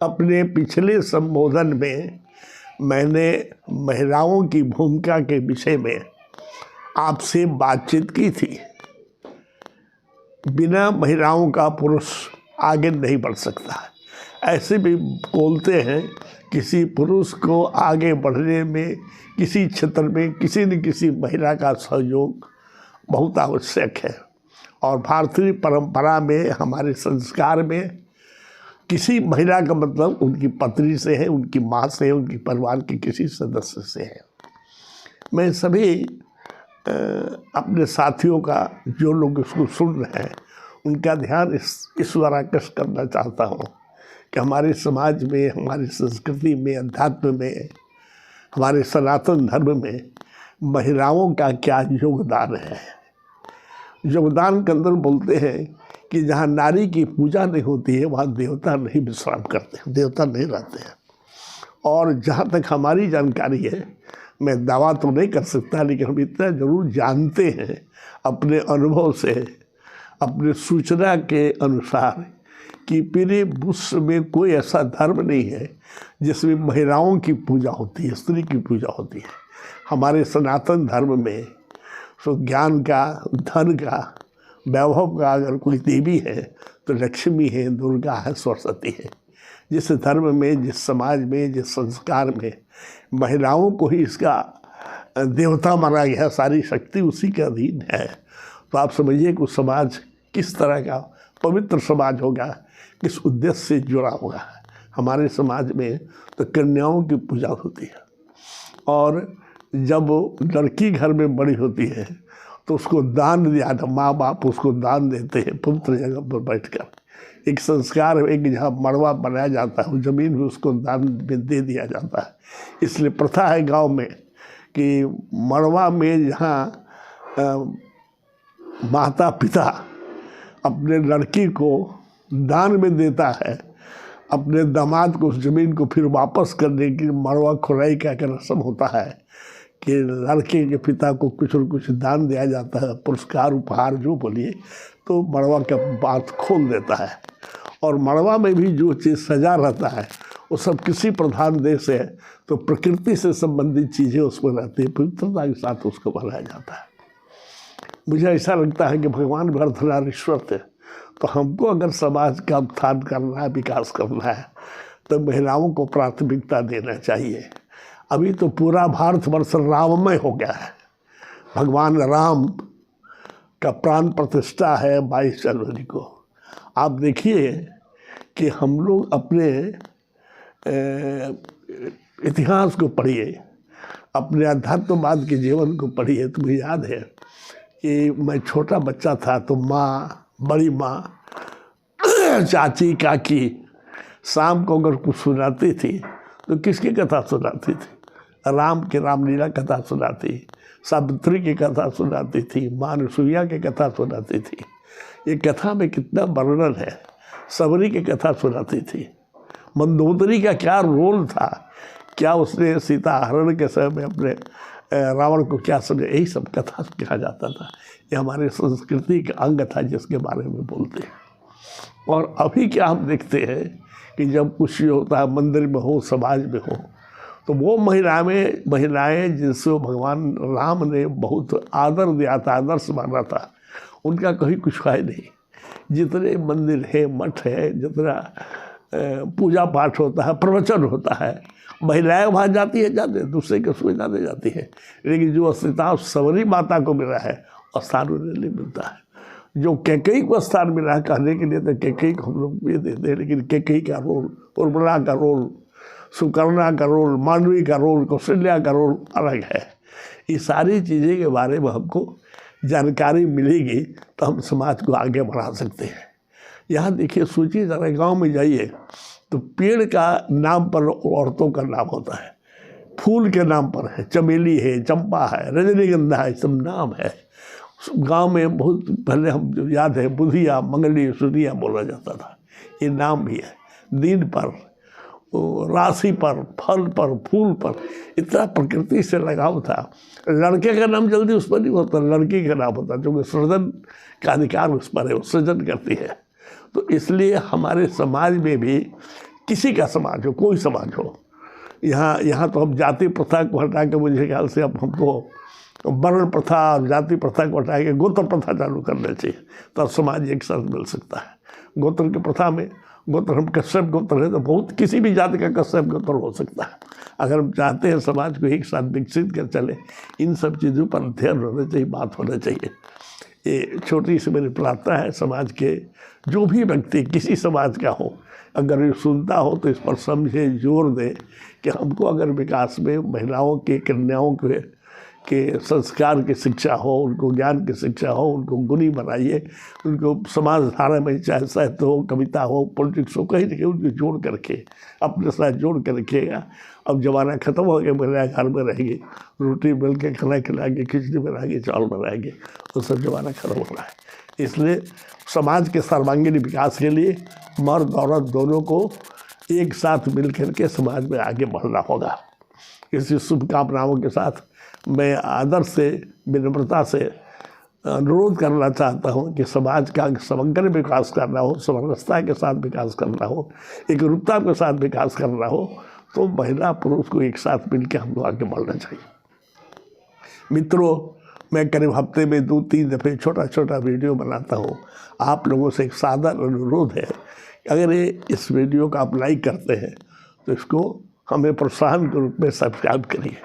अपने पिछले संबोधन में मैंने महिलाओं की भूमिका के विषय में आपसे बातचीत की थी। बिना महिलाओं का पुरुष आगे नहीं बढ़ सकता। ऐसे भी बोलते हैं किसी पुरुष को आगे बढ़ने में किसी क्षेत्र में किसी न किसी महिला का सहयोग बहुत आवश्यक है। और भारतीय परंपरा में, हमारे संस्कार में किसी महिला का मतलब उनकी पत्नी से है, उनकी माँ से है, उनके परिवार के किसी सदस्य से है। मैं सभी अपने साथियों का, जो लोग इसको सुन रहे हैं, उनका ध्यान इस बार आकर्षित करना चाहता हूँ कि हमारे समाज में, हमारी संस्कृति में, अध्यात्म में, हमारे सनातन धर्म में महिलाओं का क्या योगदान है। योगदान के अंदर बोलते हैं कि जहाँ नारी की पूजा नहीं होती है वहाँ देवता नहीं विश्राम करते हैं, देवता नहीं रहते हैं। और जहाँ तक हमारी जानकारी है, मैं दावा तो नहीं कर सकता, लेकिन हम इतना ज़रूर जानते हैं अपने अनुभव से, अपने सूचना के अनुसार, कि पूरे विश्व में कोई ऐसा धर्म नहीं है जिसमें महिलाओं की पूजा होती है, स्त्री की पूजा होती है। हमारे सनातन धर्म में तो ज्ञान का, धन का, वैभव का अगर कोई देवी है तो लक्ष्मी है, दुर्गा है, सरस्वती है। जिस धर्म में, जिस समाज में, जिस संस्कार में महिलाओं को ही इसका देवता माना गया, सारी शक्ति उसी के अधीन है, तो आप समझिए कि समाज किस तरह का पवित्र समाज होगा, किस उद्देश्य से जुड़ा होगा। हमारे समाज में तो कन्याओं की पूजा होती है, और जब लड़की घर में बड़ी होती है तो उसको दान दिया जाता, माँ बाप उसको दान देते हैं पवित्र जगह पर बैठकर। एक संस्कार है कि जहाँ मड़वा बनाया जाता है, ज़मीन भी उसको दान में दे दिया जाता है। इसलिए प्रथा है गांव में कि मड़वा में जहाँ माता पिता अपने लड़की को दान में देता है, अपने दामाद को उस ज़मीन को फिर वापस करने की मड़वा खुराई का रस्म होता है कि लड़के के पिता को कुछ न कुछ दान दिया जाता है, पुरस्कार, उपहार, जो बोलिए, तो मड़वा का बात खोल देता है। और मड़वा में भी जो चीज़ सजा रहता है वो सब किसी प्रधान देश है तो प्रकृति से संबंधित चीज़ें उसमें रहती है, पवित्रता के साथ उसको बनाया जाता है। मुझे ऐसा लगता है कि भगवान भी अर्धनारीश्वर थे, तो हमको अगर समाज का उत्थान करना है, विकास करना है, तो महिलाओं को प्राथमिकता देना चाहिए। अभी तो पूरा भारतवर्ष राममय हो गया है। भगवान राम का प्राण प्रतिष्ठा है 22 जनवरी को। आप देखिए कि हम लोग अपने इतिहास को पढ़िए, अपने अध्यात्मवाद के जीवन को पढ़िए, तो मुझे याद है कि मैं छोटा बच्चा था तो माँ, बड़ी माँ, चाची, काकी शाम को अगर कुछ सुनाती थी तो किसकी कथा सुनाती थी? राम की रामलीला कथा सुनाती, सावित्री की कथा सुनाती थी, माँ अनुसुईया की कथा सुनाती थी। ये कथा में कितना वर्णन है। सबरी की कथा सुनाती थी। मंदोदरी का क्या रोल था, क्या उसने सीता हरण के समय में अपने रावण को क्या समझा, यही सब कथा कहा जाता था। ये हमारे संस्कृति का अंग था जिसके बारे में बोलते हैं। और अभी क्या हम देखते हैं कि जब कुछ होता है, मंदिर में हो, समाज में हो, तो वो महिलाएं जिनसे भगवान राम ने बहुत आदर दिया था, आदर्श माना था, उनका कहीं कुछ है नहीं। जितने मंदिर है, मठ है, जितना पूजा पाठ होता है, प्रवचन होता है, महिलाएं वहाँ जाती है, जाते दूसरे के सुविधा दे जाती है। लेकिन जो अस्तित्व सबरी माता को मिला है, स्थान उन्हें नहीं मिलता है। जो कैकेयी को स्थान मिला है कहने के लिए, तो कैकेयी को हम लोग ये देते हैं, लेकिन कैकेयी का रोल, उर्मिला का रोल, सुकर्णा का रोल, मांडवी का रोल, कौशल्या का रोल अलग है। ये सारी चीज़ें के बारे में हमको जानकारी मिलेगी तो हम समाज को आगे बढ़ा सकते हैं। यहाँ देखिए, सोचिए जरा, गांव में जाइए तो पेड़ का नाम पर औरतों का नाम होता है, फूल के नाम पर है, चमेली है, चंपा है, रजनीगंधा है, सब नाम है। गांव में बहुत पहले हम याद है बुधिया, मंगली, सुधिया बोला जाता था। ये नाम भी है। दिन पर, राशि पर, फल पर, फूल पर इतना प्रकृति से लगाव था। लड़के का नाम जल्दी उस पर नहीं होता, लड़की का नाम होता, क्योंकि सृजन का अधिकार उस पर है, वो सृजन करती है। तो इसलिए हमारे समाज में भी किसी का समाज हो, कोई समाज हो। यहाँ तो हम जाति प्रथा को हटा के, मुझे ख्याल से अब हमको वर्ण प्रथा और जाति प्रथा को हटा के गोत्र प्रथा चालू करना चाहिए, तब समाज एक साथ मिल सकता है। गोत्र की प्रथा में, गोत्र हम कश्यप गोत्र है तो बहुत किसी भी जाति का कश्यप गोत्र हो सकता है। अगर हम चाहते हैं समाज को एक साथ विकसित कर चले, इन सब चीज़ों पर ध्यान होना चाहिए, बात होना चाहिए। ये छोटी सी मेरी प्रार्थना है, समाज के जो भी व्यक्ति किसी समाज का हो, अगर ये सुनता हो तो इस पर समझे, जोर दे कि हमको अगर विकास में महिलाओं के, कन्याओं के संस्कार की शिक्षा हो, उनको ज्ञान की शिक्षा हो, उनको गुणी बनाइए, उनको समाज धारा में चाहे साहित्य हो, कविता हो, पॉलिटिक्स हो, कहीं ना कहीं उनको जोड़ करके अपने साथ जोड़ कर रखिएगा। अब ज़माना ख़त्म हो गया महिला घर में रहेगी, रोटी मिल के खाना खिलाएंगे, खिचड़ी बनाएंगे, चावल बनाएंगे, तो सब ज़माना ख़त्म हो रहा है। इसलिए समाज के सर्वांगीण विकास के लिए मर्द औरत दोनों को एक साथ मिल करके समाज में आगे बढ़ना होगा। इसी शुभकामनाओं के साथ मैं आदर से, विनम्रता से अनुरोध करना चाहता हूँ कि समाज का समग्र विकास करना हो, समरसता के साथ विकास करना हो, एकरूपता के साथ विकास करना हो, तो महिला पुरुष को एक साथ मिलकर हम लोग आगे बढ़ना चाहिए। मित्रों, मैं करीब हफ्ते में 2-3 दफ़े छोटा छोटा वीडियो बनाता हूँ। आप लोगों से एक साधारण अनुरोध है, अगर इस वीडियो को आप लाइक करते हैं तो इसको हमें प्रोत्साहन के रूप में सब्सक्राइब करिए।